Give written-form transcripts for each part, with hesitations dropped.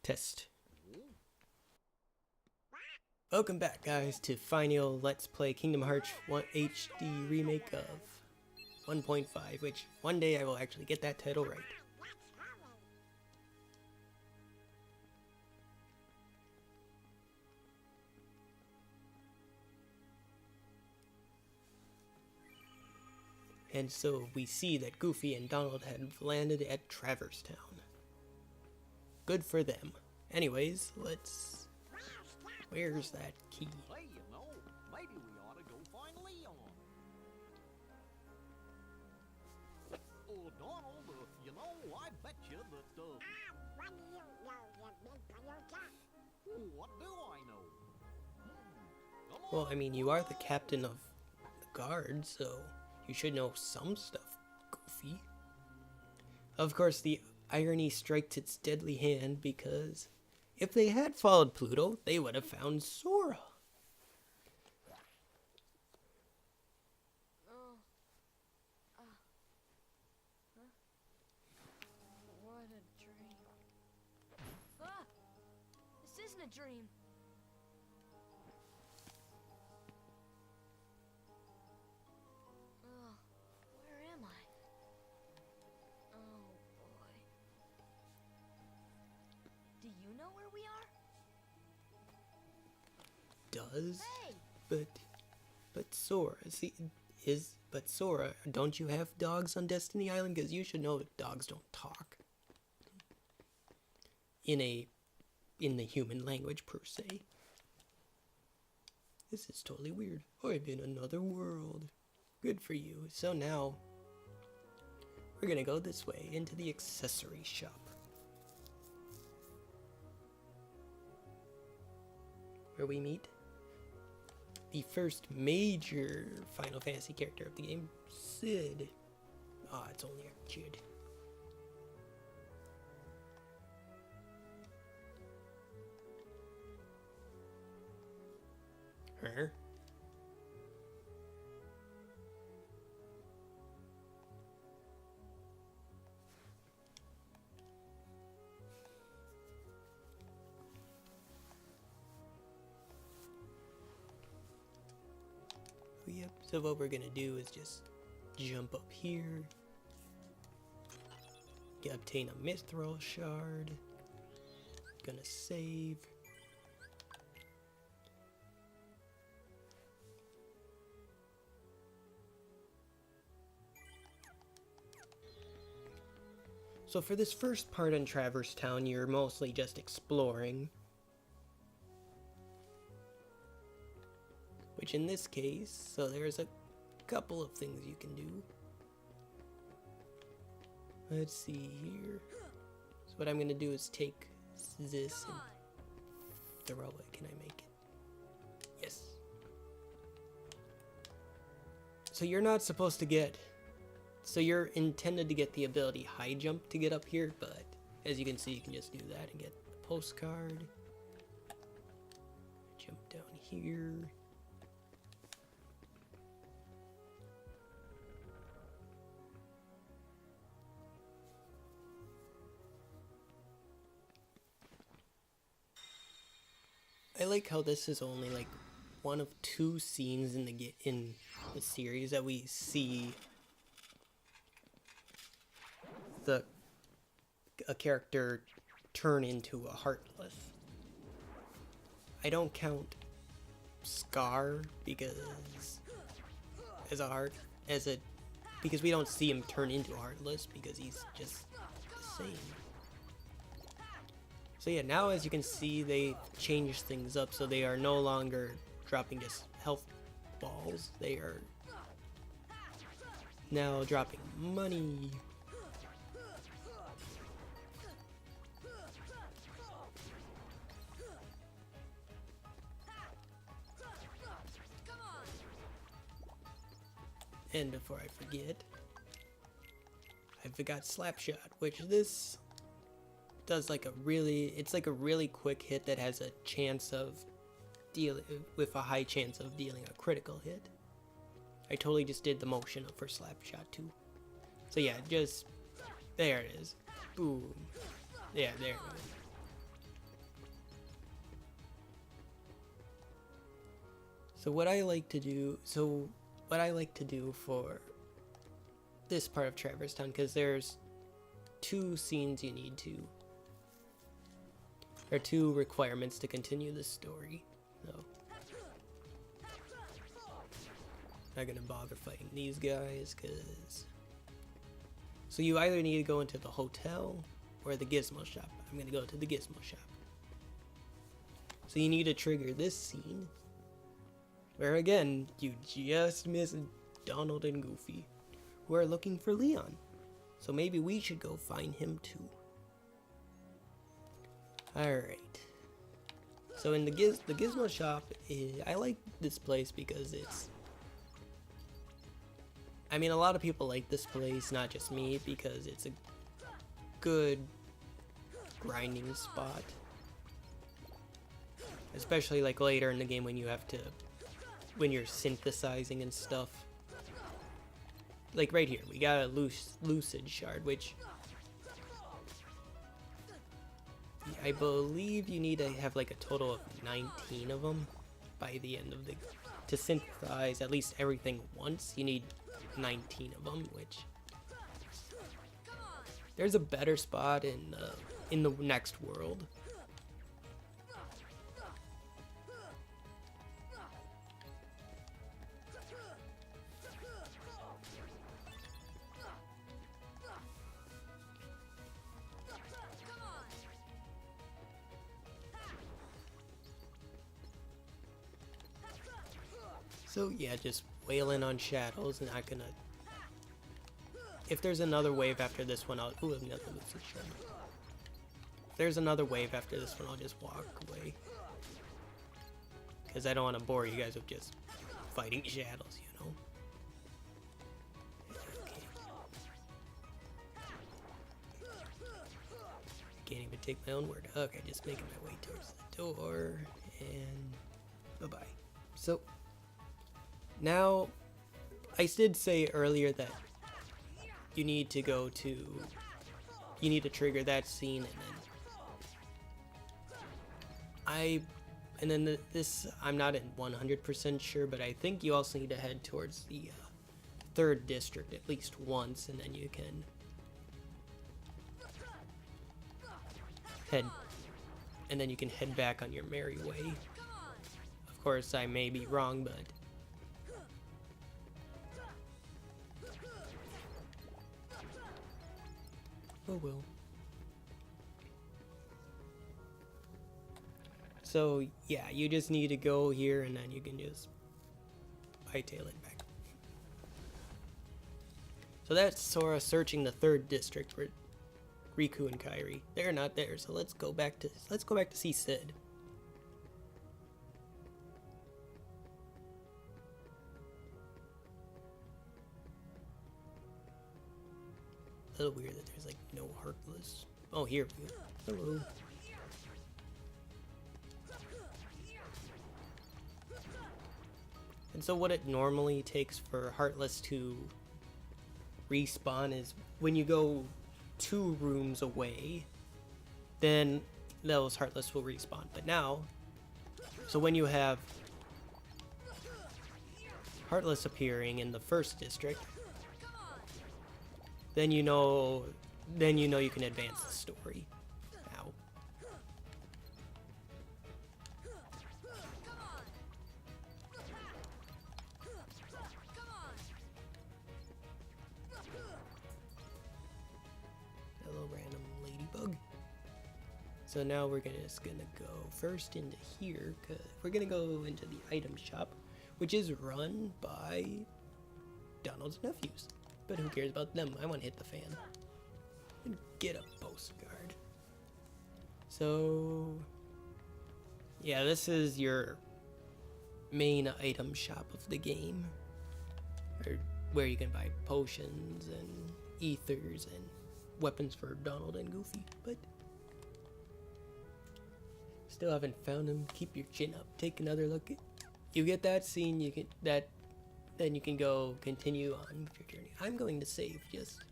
Test. Welcome back, guys, to Phyneo Let's Play Kingdom Hearts 1 HD Remake of 1.5, which one day I will actually get that title right. And so we see that Goofy and Donald have landed at Traverse Town. Good for them. Anyways, let's... Where's that key? Hey, you know, maybe we ought to go find Leon. Oh, Donald, you know, I bet you that, What do you know, you big polluter? what do I know? Come on. Well, I mean, you are the captain of the guard, so you should know some stuff, Goofy. Of course, the irony strikes its deadly hand because if they had followed Pluto, they would have found Sora. What a dream. Ah! This isn't a dream. Oh, where am I? Oh boy. Do you know where we are? Does? Hey! But Sora, but Sora, don't you have dogs on Destiny Island? Because you should know that dogs don't talk. In the human language, per se. This is totally weird. I'm in another world. Good for you. So now, we're gonna go this way, into the accessory shop. Where we meet the first major Final Fantasy character of the game, Sid. Ah, it's only a kid. Her. Yep, so what we're gonna do is just jump up here, obtain a Mithril shard, gonna save. So for this first part in Traverse Town, you're mostly just exploring. Which in this case, so there's a couple of things you can do. Let's see here. So what I'm gonna do is take this and throw it. Can I make it? Yes. So you're not supposed to get... So you're intended to get the ability high jump to get up here, but as you can see, you can just do that and get the postcard. Jump down here. I like how this is only like one of two scenes in the series that we see a character turn into a Heartless. I don't count Scar because because we don't see him turn into Heartless because he's just the same. So yeah, now as you can see, they changed things up, so they are no longer dropping just health balls. They are now dropping money. And before I forget, I forgot Slapshot, which this does like it's like a really quick hit that has a chance of with a high chance of dealing a critical hit. I totally just did the motion for Slapshot too. So yeah, just there it is. Boom. Yeah, there it is. So what I like to do for this part of Traverse Town, because there's two scenes you need to, or two requirements to continue the story. So not gonna bother fighting these guys, cause so you either need to go into the hotel or the gizmo shop. I'm gonna go to the gizmo shop. So you need to trigger this scene, where again you just miss Donald and Goofy, who are looking for Leon. So maybe we should go find him too. Alright. So in the Gizmo shop, I like this place because it's... I mean, a lot of people like this place, not just me, because it's a good grinding spot. Especially like later in the game when you have to... when you're synthesizing and stuff. Like right here, we got a lucid shard, which I believe you need to have like a total of 19 of them by the end of the... to synthesize at least everything once, you need 19 of them, which... there's a better spot in the next world. So yeah, just wailing on shadows, not gonna... If there's another wave after this one, I'll... Ooh, another lucid shard. If there's another wave after this one, I'll just walk away. Because I don't want to bore you guys with just fighting shadows, you know? Okay. Can't even take my own word. Okay, just making my way towards the door, and bye-bye. So... now, I did say earlier that you need to go to, you need to trigger that scene, and then this, I'm not 100% sure, but I think you also need to head towards the 3rd district at least once, and then you can head back on your merry way. Of course, I may be wrong, but oh well. So yeah, you just need to go here and then you can just hightail it back. So that's Sora searching the 3rd district for Riku and Kairi. They're not there, so let's go back to see Sid. A little weird that there's like no Heartless. Oh, here we go. Hello. And so what it normally takes for Heartless to respawn is when you go 2 rooms away, then those Heartless will respawn. But now, so when you have Heartless appearing in the 1st district, then you know you can advance the story. Ow. Hello, random ladybug. So now we're just gonna go first into here, cause we're gonna go into the item shop, which is run by Donald's nephews. But who cares about them? I want to hit the fan and get a postcard. So yeah, this is your main item shop of the game, or where you can buy potions and ethers and weapons for Donald and Goofy. But still haven't found them. Keep your chin up. Take another look. You get that scene. You get that. Then you can go continue on with your journey. I'm going to save just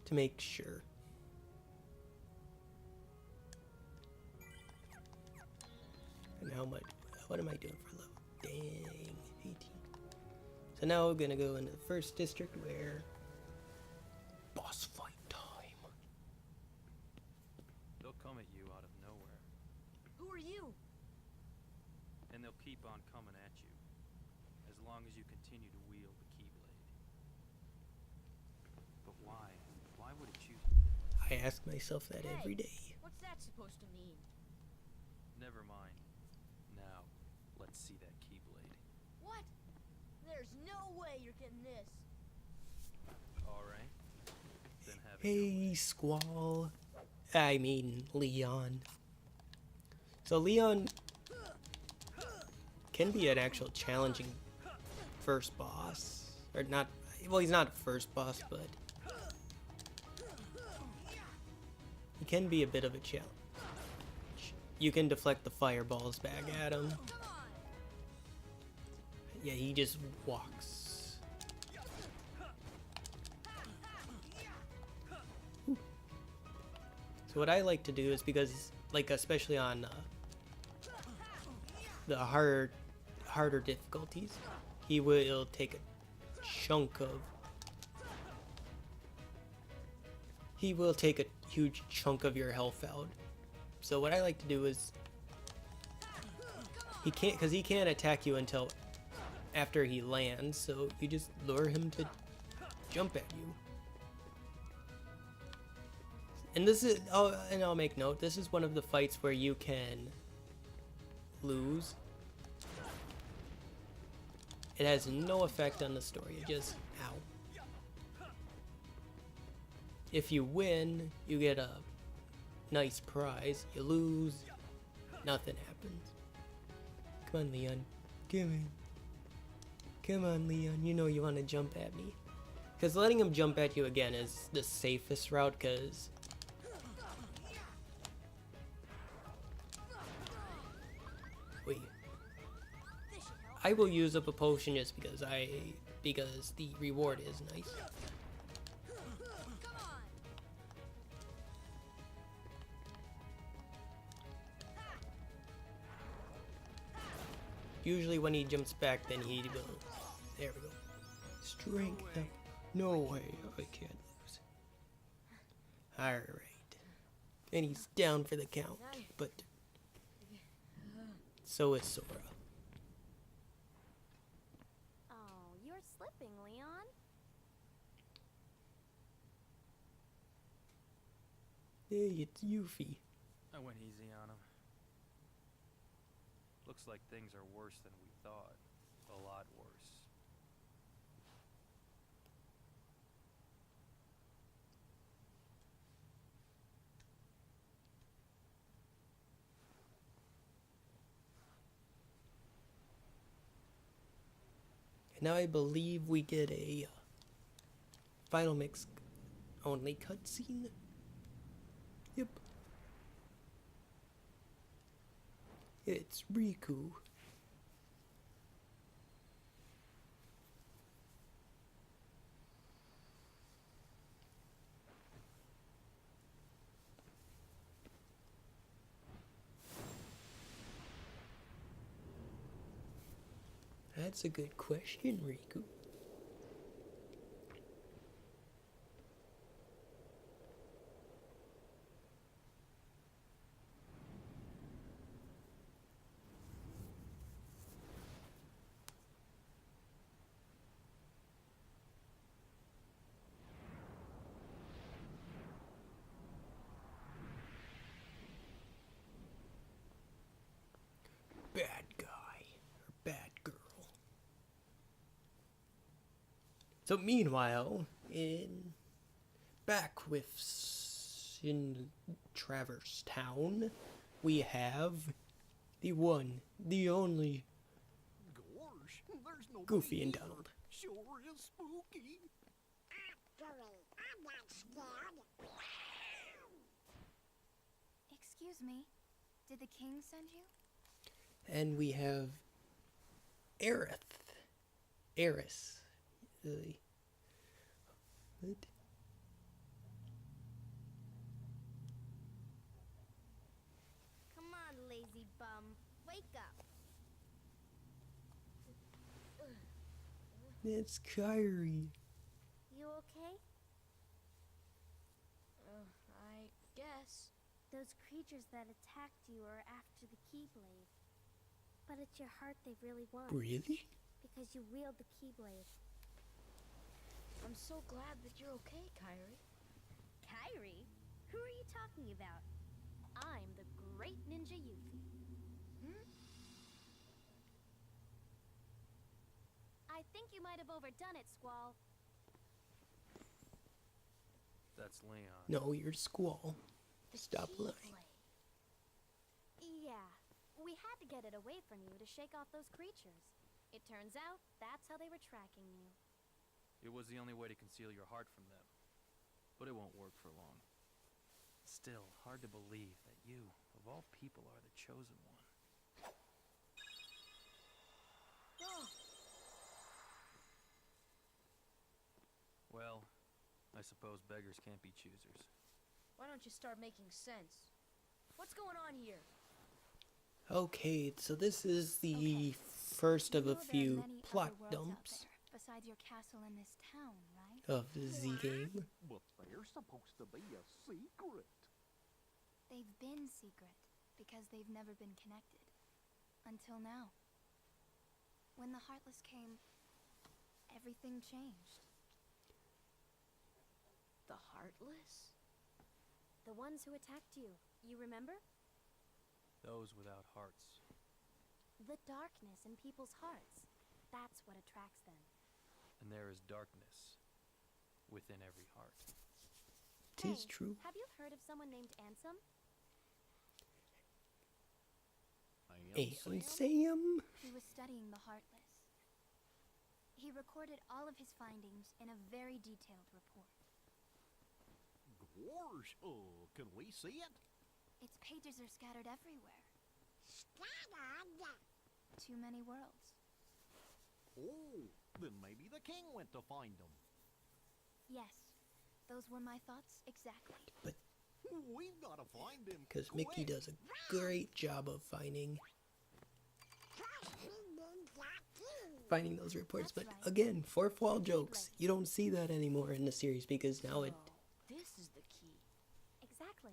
to make sure. And how much what am I doing for level? Dang, 18. So now we're gonna go into the first district where boss fight time. They'll come at you out of nowhere, Who are you? and they'll keep on coming at you, as long as you continue to wield the Keyblade. But why? Why would it choose you? I ask myself that every day. What's that supposed to mean? Never mind. Now, let's see that Keyblade. What? There's no way you're getting this. Alright. Then have it your way. Hey, Squall. I mean, Leon. So Leon can be an actual challenging first boss. Or not, well, he's not a first boss, but he can be a bit of a challenge. You can deflect the fireballs back at him. Yeah, he just walks. So what I like to do is because, like, especially on the harder difficulties, he will take a chunk of. He will take a huge chunk of your health out. So what I like to do is because he can't attack you until after he lands, so you just lure him to jump at you. And this is, and I'll make note, this is one of the fights where you can lose. It has no effect on the story, it just, ow. If you win, you get a nice prize. You lose, nothing happens. Come on, Leon. Come on. Come on, Leon. You know you want to jump at me. Because letting him jump at you again is the safest route, because wait. I will use up a potion just because the reward is nice. Usually when he jumps back, then he will. There we go. Strength up. No way. I can't lose. Alright. And he's down for the count. But so is Sora. Oh, you're slipping, Leon. Hey, it's Yuffie. I went easy on him. Looks like things are worse than we thought. A lot worse. And now I believe we get a final mix only cutscene. Yep. It's Riku. That's a good question, Riku. Bad guy or bad girl. So meanwhile, in Traverse Town, we have the one, the only Gosh, there's no Goofy and Donald. Sure is spooky. Actually, I'm not scared. Excuse me. Did the king send you? And we have Eris. What? Come on, lazy bum. Wake up. It's Kyrie. You okay? I guess. Those creatures that attacked you are after the Keyblade. But it's your heart they really want. Really? Because you wield the Keyblade. I'm so glad that you're okay, Kyrie. Kyrie? Who are you talking about? I'm the great ninja Yuffie. I think you might have overdone it, Squall. That's Leon. No, you're Squall. The Stop lying. Keyblade. Yeah, we had to get it away from you to shake off those creatures. It turns out that's how they were tracking you. It was the only way to conceal your heart from them. But it won't work for long. Still, hard to believe that you, of all people, are the chosen one. Well, I suppose beggars can't be choosers. Why don't you start making sense? What's going on here? Okay, so this is the Okay. first of You a know there are few many other plot worlds out dumps there, besides your castle in this town, right? of the Z game. But they're supposed to be a secret. They've been secret because they've never been connected. Until now. When the Heartless came, everything changed. The Heartless? The ones who attacked you, you remember? Those without hearts. The darkness in people's hearts. That's what attracts them. And there is darkness within every heart. Tis Hey, true. have you heard of someone named Ansem? And Sam. He was studying the Heartless. He recorded all of his findings in a very detailed report. Gosh, can we see it? Its pages are scattered everywhere. Scattered. Too many worlds. Oh, then maybe the king went to find them. Yes, those were my thoughts exactly. We've got to find him. Because Mickey quick. does a great job of finding those reports. But That's right. again, fourth wall jokes. You don't see that anymore in the series because now it. Oh, this is the key. Exactly.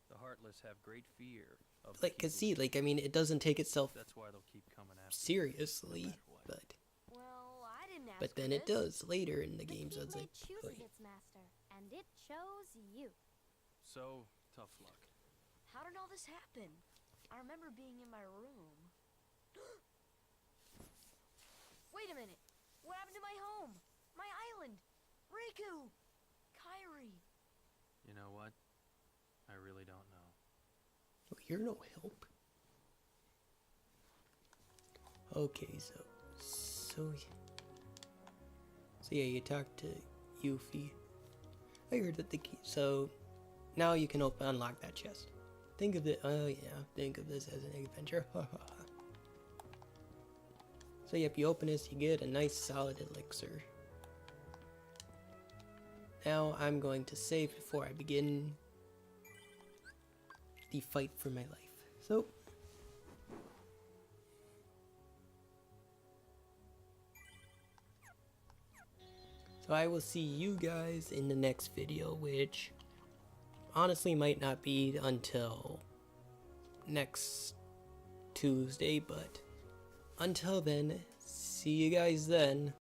The Heartless have great fear of the Like, cause Keyblade. see, like, I mean, it doesn't take itself That's why they'll keep coming after you, no seriously, matter what. Well, I didn't ask but for then it this. does later in the The games. It's like, Keyblade chooses oh, its master, and it chose you. So, tough luck. How did all this happen? I remember being in my room. Wait a minute. What happened to my home? My island? Riku! Kyrie! You know what? I really don't know. oh, you're no help. Okay, so yeah, you talked to Yuffie. I heard that the key. So now you can unlock that chest. Think of it. Oh yeah, think of this as an adventure. So yep, you open this, you get a nice solid elixir. Now I'm going to save before I begin the fight for my life. So I will see you guys in the next video, which honestly might not be until next Tuesday, but until then, see you guys then.